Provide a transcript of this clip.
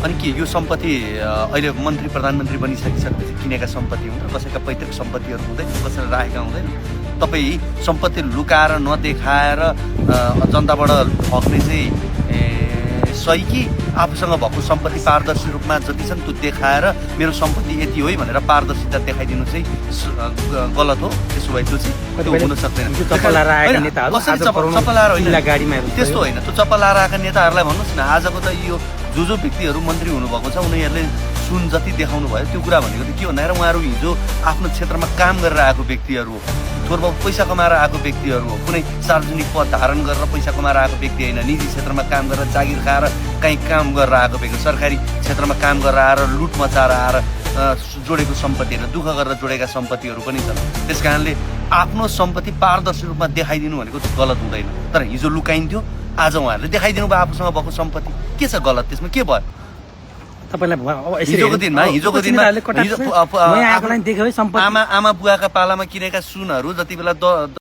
अनि के यो सम्पत्ति अहिले मन्त्री प्रधानमन्त्री बनिसकेपछि किनेका सम्पत्ति हुन् र कसैका पैतृक सम्पत्तिहरू हुँदैन, कसैले राखेका हुँदैन। तपाईँ सम्पत्ति लुकाएर नदेखाएर जनताबाट ठग्ने चाहिँ सही कि आफूसँग भएको सम्पत्ति पारदर्शी रूपमा जति छन् त्यो देखाएर मेरो सम्पत्ति यति हो है भनेर पारदर्शिता देखाइदिनु चाहिँ गलत हो? त्यसो भए त्यो चाहिँ त्यो हुन सक्दैन। त्यस्तो होइन, त्यो चप्पलाएर आएका नेताहरूलाई भन्नुहोस् न, आजको त यो जो व्यक्तिहरू मन्त्री हुनुभएको छ उनीहरूले सुन जति देखाउनु भयो त्यो कुरा भनेको त के भन्दाखेरि उहाँहरू हिजो आफ्नो क्षेत्रमा काम गरेर आएको व्यक्तिहरू हो, थोरबाबु पैसा कमाएर आएको व्यक्तिहरू हो, कुनै सार्वजनिक पद धारण गरेर पैसा कमाएर आएको व्यक्ति होइन, निजी क्षेत्रमा काम गरेर जागिर खाएर कहीँ काम गरेर आएको व्यक्ति, सरकारी क्षेत्रमा काम गरेर आएर लुट मचाएर आएर जोडेको सम्पत्ति होइन, दुःख गरेर जोडेका सम्पत्तिहरू पनि छन्। त्यस कारणले आफ्नो सम्पत्ति पारदर्शी रूपमा देखाइदिनु भनेको गलत हुँदैन। तर हिजो लुकाइन्थ्यो, आज उहाँहरूले देखाइदिनु भयो आफूसँग भएको सम्पत्ति, के छ गलत त्यसमा? के भयो? हिजोको दिनमा आमा बुवाका पालामा किनेका सुनहरू जति बेला